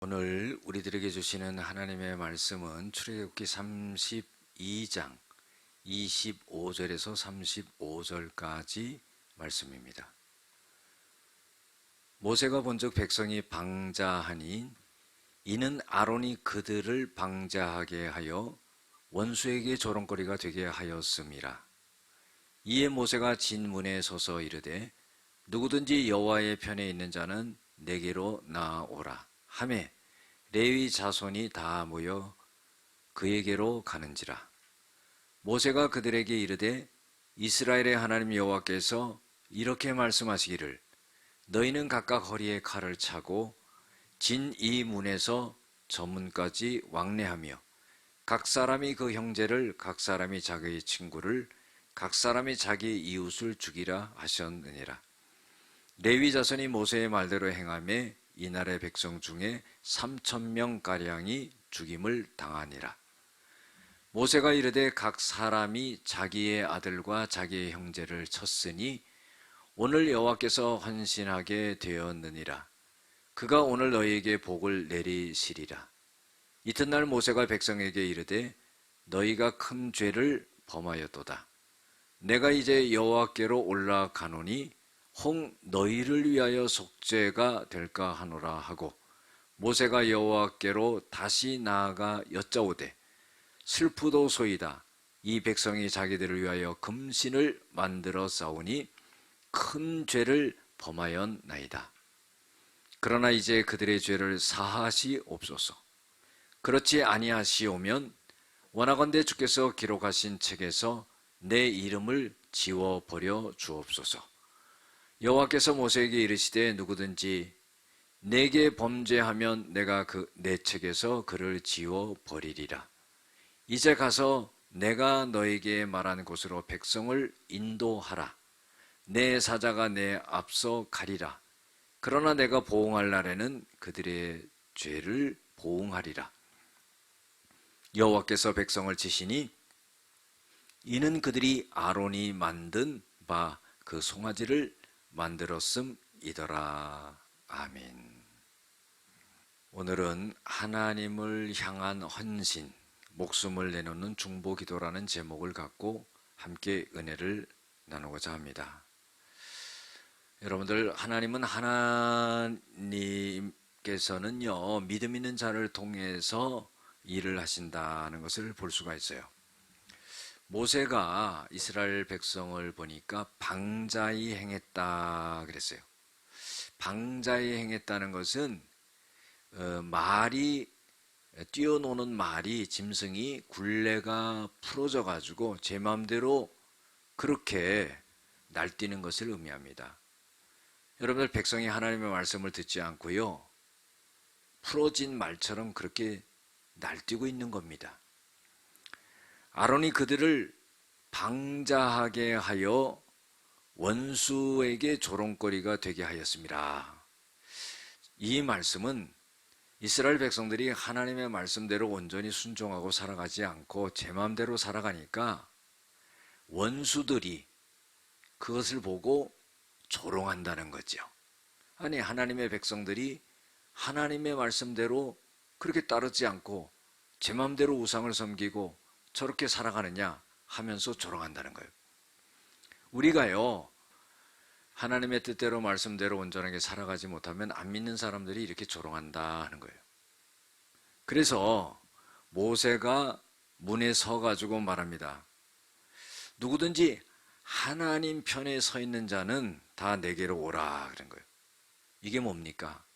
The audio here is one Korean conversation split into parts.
오늘 우리들에게 주시는 하나님의 말씀은 출애굽기 32장 25절에서 35절까지 말씀입니다. 모세가 본즉 백성이 방자하니 이는 아론이 그들을 방자하게 하여 원수에게 조롱거리가 되게 하였음이라. 이에 모세가 진문에 서서 이르되 누구든지 여호와의 편에 있는 자는 내게로 나아오라 하매 레위 자손이 다 모여 그에게로 가는지라. 모세가 그들에게 이르되 이스라엘의 하나님 여호와께서 이렇게 말씀하시기를 너희는 각각 허리에 칼을 차고 진 이 문에서 저 문까지 왕래하며 각 사람이 그 형제를 각 사람이 자기의 친구를 각 사람이 자기 이웃을 죽이라 하셨느니라. 레위 자손이 모세의 말대로 행하며 이날의 백성 중에 3,000명가량이 죽임을 당하니라. 모세가 이르되 각 사람이 자기의 아들과 자기의 형제를 쳤으니 오늘 여호와께서 헌신하게 되었느니라. 그가 오늘 너희에게 복을 내리시리라. 이튿날 모세가 백성에게 이르되 너희가 큰 죄를 범하였도다. 내가 이제 여호와께로 올라가노니 혹 너희를 위하여 속죄가 될까 하노라 하고 모세가 여호와께로 다시 나아가 여짜오되 슬프도소이다. 이 백성이 자기들을 위하여 금신을 만들어 싸우니 큰 죄를 범하였나이다. 그러나 이제 그들의 죄를 사하시옵소서. 그렇지 아니하시오면 원하건대 주께서 기록하신 책에서 내 이름을 지워버려 주옵소서. 여호와께서 모세에게 이르시되 누구든지 내게 범죄하면 내가 내 책에서 그를 지워 버리리라. 이제 가서 내가 너에게 말한 곳으로 백성을 인도하라. 내 사자가 내 앞서 가리라. 그러나 내가 보응할 날에는 그들의 죄를 보응하리라. 여호와께서 백성을 치시니 이는 그들이 아론이 만든 바 그 송아지를 만들었음이더라. 아멘. 오늘은 하나님을 향한 헌신, 목숨을 내놓는 중보기도라는 제목을 갖고 함께 은혜를 나누고자 합니다. 여러분들, 하나님께서는요 믿음 있는 자를 통해서 일을 하신다는 것을 볼 수가 있어요. 모세가 이스라엘 백성을 보니까 방자히 행했다 그랬어요. 방자히 행했다는 것은 말이 뛰어노는 말이 짐승이 굴레가 풀어져 가지고 제 마음대로 그렇게 날뛰는 것을 의미합니다. 여러분들, 백성이 하나님의 말씀을 듣지 않고요 풀어진 말처럼 그렇게 날뛰고 있는 겁니다. 아론이 그들을 방자하게 하여 원수에게 조롱거리가 되게 하였습니다. 이 말씀은 이스라엘 백성들이 하나님의 말씀대로 온전히 순종하고 살아가지 않고 제 마음대로 살아가니까 원수들이 그것을 보고 조롱한다는 거죠. 아니, 하나님의 백성들이 하나님의 말씀대로 그렇게 따르지 않고 제 마음대로 우상을 섬기고 저렇게 살아가느냐 하면서 조롱한다는 거예요. 우리가요 하나님의 뜻대로 말씀대로 온전하게 살아가지 못하면 안 믿는 사람들이 이렇게 조롱한다 하는 거예요. 그래서 모세가 문에 서가지고 말합니다. 누구든지 하나님 편에 서 있는 자는 다 내게로 오라 그런 거예요. 이게 뭡니까?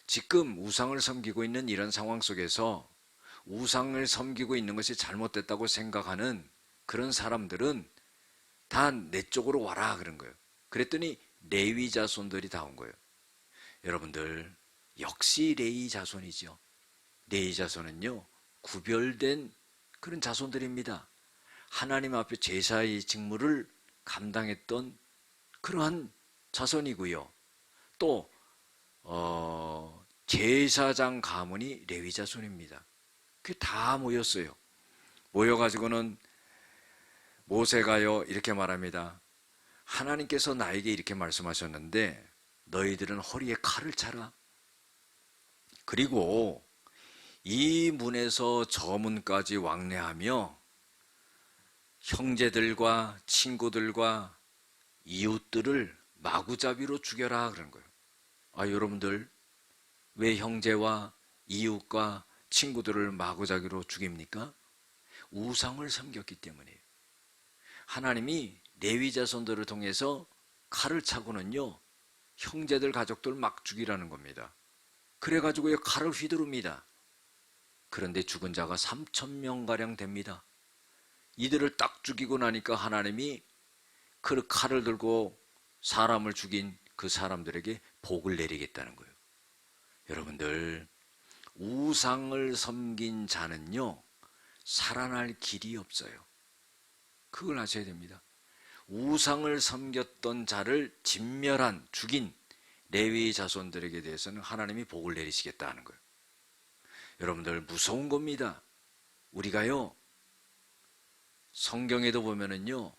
지금 우상을 섬기고 있는 이런 상황 속에서 우상을 섬기고 있는 것이 잘못됐다고 생각하는 그런 사람들은 다 내 쪽으로 와라 그런 거예요. 그랬더니 레위 자손들이 다 온 거예요. 여러분들, 역시 레위 자손이죠. 레위 자손은요 구별된 그런 자손들입니다. 하나님 앞에 제사의 직무를 감당했던 그러한 자손이고요. 또 제사장 가문이 레위 자손입니다. 그게 다 모였어요. 모여가지고는 모세가요 이렇게 말합니다. 하나님께서 나에게 이렇게 말씀하셨는데 너희들은 허리에 칼을 차라. 그리고 이 문에서 저 문까지 왕래하며 형제들과 친구들과 이웃들을 마구잡이로 죽여라 그런 거예요. 아, 여러분들 왜 형제와 이웃과 친구들을 마구잡이로 죽입니까? 우상을 섬겼기 때문이에요. 하나님이 레위 자손들을 통해서 칼을 차고는요, 형제들 가족들 막 죽이라는 겁니다. 그래가지고 칼을 휘두릅니다. 그런데 죽은 자가 3,000명가량 됩니다. 이들을 딱 죽이고 나니까 하나님이 그 칼을 들고 사람을 죽인 그 사람들에게 복을 내리겠다는 거예요. 여러분들, 우상을 섬긴 자는요, 살아날 길이 없어요. 그걸 아셔야 됩니다. 우상을 섬겼던 자를 진멸한, 죽인 레위 자손들에게 대해서는 하나님이 복을 내리시겠다 하는 거예요. 여러분들, 무서운 겁니다. 우리가요, 성경에도 보면은요,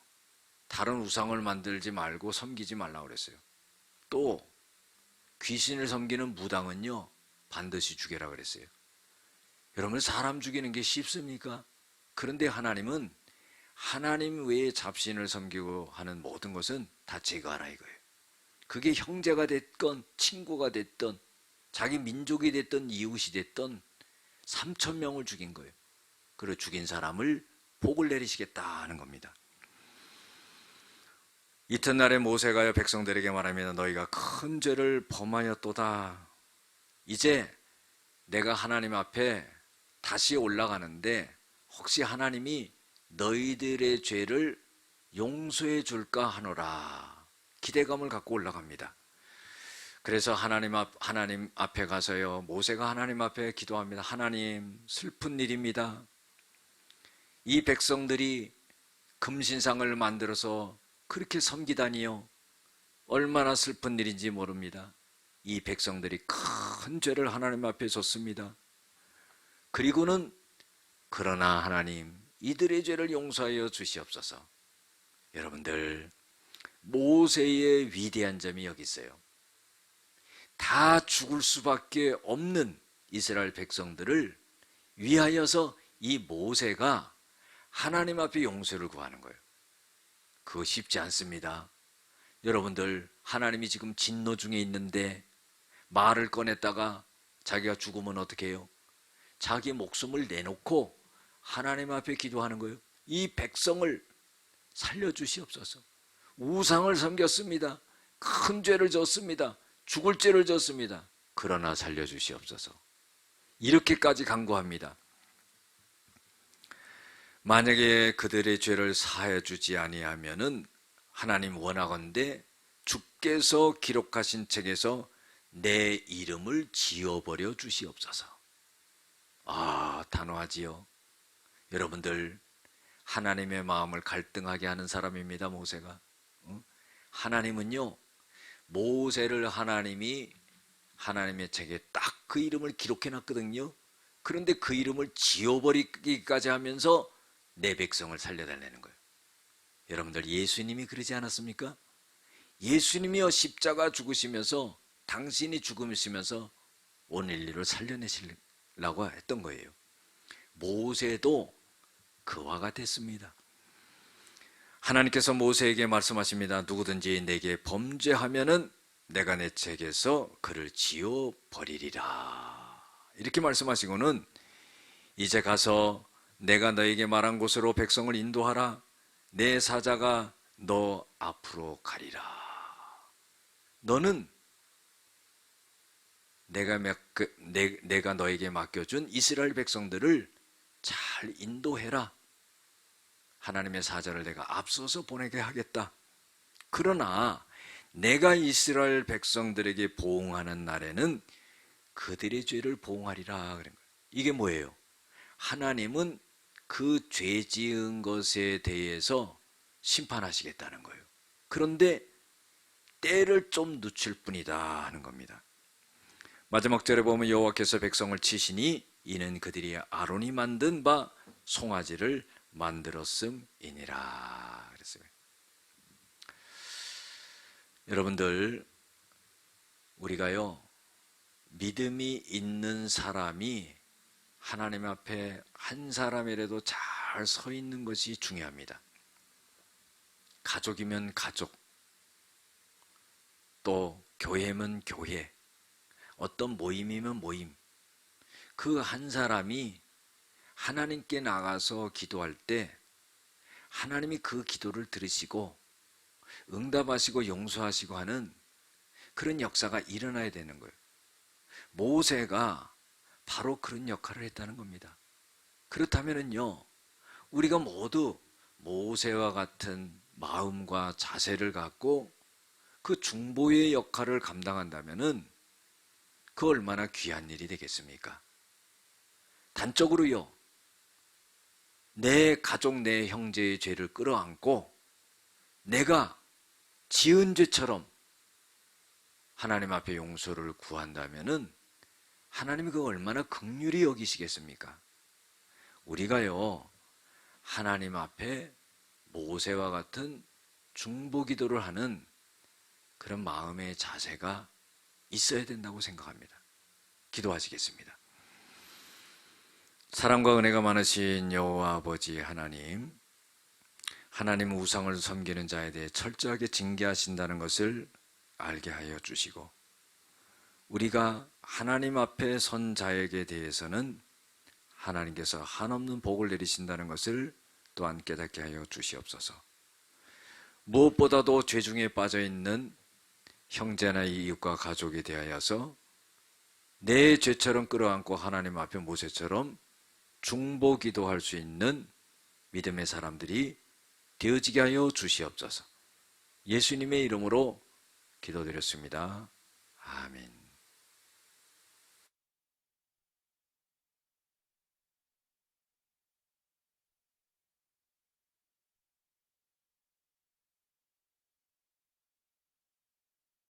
다른 우상을 만들지 말고 섬기지 말라고 그랬어요. 또 귀신을 섬기는 무당은요, 반드시 죽여라 그랬어요. 여러분, 사람 죽이는 게 쉽습니까? 그런데 하나님은 하나님 외에 잡신을 섬기고 하는 모든 것은 다 제거하라 이거예요. 그게 형제가 됐건 친구가 됐던 자기 민족이 됐던 이웃이 됐던 3,000명을 죽인 거예요. 그리고 죽인 사람을 복을 내리시겠다 하는 겁니다. 이튿날에 모세가 백성들에게 말하면 너희가 큰 죄를 범하였도다. 이제 내가 하나님 앞에 다시 올라가는데 혹시 하나님이 너희들의 죄를 용서해 줄까 하노라. 기대감을 갖고 올라갑니다. 그래서 하나님 앞에 가서요, 모세가 하나님 앞에 기도합니다. 하나님, 슬픈 일입니다. 이 백성들이 금신상을 만들어서 그렇게 섬기다니요. 얼마나 슬픈 일인지 모릅니다. 이 백성들이 큰 죄를 하나님 앞에 졌습니다. 그리고는 그러나 하나님, 이들의 죄를 용서하여 주시옵소서. 여러분들, 모세의 위대한 점이 여기 있어요. 다 죽을 수밖에 없는 이스라엘 백성들을 위하여서 이 모세가 하나님 앞에 용서를 구하는 거예요. 그거 쉽지 않습니다. 여러분들, 하나님이 지금 진노 중에 있는데 말을 꺼냈다가 자기가 죽으면 어떻게 해요? 자기 목숨을 내놓고 하나님 앞에 기도하는 거예요. 이 백성을 살려주시옵소서. 우상을 섬겼습니다. 큰 죄를 졌습니다. 죽을 죄를 졌습니다. 그러나 살려주시옵소서. 이렇게까지 간구합니다. 만약에 그들의 죄를 사하여 주지 아니하면은 하나님 원하건대 주께서 기록하신 책에서 내 이름을 지워버려 주시옵소서. 아, 단호하지요. 여러분들, 하나님의 마음을 갈등하게 하는 사람입니다, 모세가. 하나님은요, 모세를 하나님이 하나님의 책에 딱 그 이름을 기록해 놨거든요. 그런데 그 이름을 지워버리기까지 하면서 내 백성을 살려달라는 거예요. 여러분들, 예수님이 그러지 않았습니까? 예수님이요, 십자가 죽으시면서 당신이 죽으시면서 온 인류를 살려내시려고 했던 거예요. 모세도 그와 같았습니다. 하나님께서 모세에게 말씀하십니다. 누구든지 내게 범죄하면은 내가 내 책에서 그를 지워버리리라. 이렇게 말씀하시고는 이제 가서 내가 너에게 말한 곳으로 백성을 인도하라. 내 사자가 너 앞으로 가리라. 너는 내가 너에게 맡겨준 이스라엘 백성들을 잘 인도해라. 하나님의 사자를 내가 앞서서 보내게 하겠다. 그러나 내가 이스라엘 백성들에게 보응하는 날에는 그들의 죄를 보응하리라. 그런 거예요. 이게 뭐예요? 하나님은 그 죄 지은 것에 대해서 심판하시겠다는 거예요. 그런데 때를 좀 늦출 뿐이다 하는 겁니다. 마지막 절에 보면 여호와께서 백성을 치시니 이는 그들이 아론이 만든 바 송아지를 만들었음이니라 그랬어요. 여러분들, 우리가요, 믿음이 있는 사람이 하나님 앞에 한 사람이라도 잘 서 있는 것이 중요합니다. 가족이면 가족, 또 교회면 교회, 어떤 모임이면 모임, 그 한 사람이 하나님께 나가서 기도할 때 하나님이 그 기도를 들으시고 응답하시고 용서하시고 하는 그런 역사가 일어나야 되는 거예요. 모세가 바로 그런 역할을 했다는 겁니다. 그렇다면요, 우리가 모두 모세와 같은 마음과 자세를 갖고 그 중보의 역할을 감당한다면은 그 얼마나 귀한 일이 되겠습니까? 단적으로요, 내 가족, 내 형제의 죄를 끌어안고 내가 지은 죄처럼 하나님 앞에 용서를 구한다면은 하나님이 그 얼마나 긍휼히 여기시겠습니까? 우리가요, 하나님 앞에 모세와 같은 중보기도를 하는 그런 마음의 자세가 있어야 된다고 생각합니다. 기도하시겠습니다. 사랑과 은혜가 많으신 여호와 아버지 하나님, 하나님은 우상을 섬기는 자에 대해 철저하게 징계하신다는 것을 알게 하여 주시고, 우리가 하나님 앞에 선 자에게 대해서는 하나님께서 한없는 복을 내리신다는 것을 또한 깨닫게 하여 주시옵소서. 무엇보다도 죄중에 빠져있는 형제나 이웃과 가족에 대하여서 내 죄처럼 끌어안고 하나님 앞에 모세처럼 중보 기도할 수 있는 믿음의 사람들이 되어지게 하여 주시옵소서. 예수님의 이름으로 기도드렸습니다. 아멘.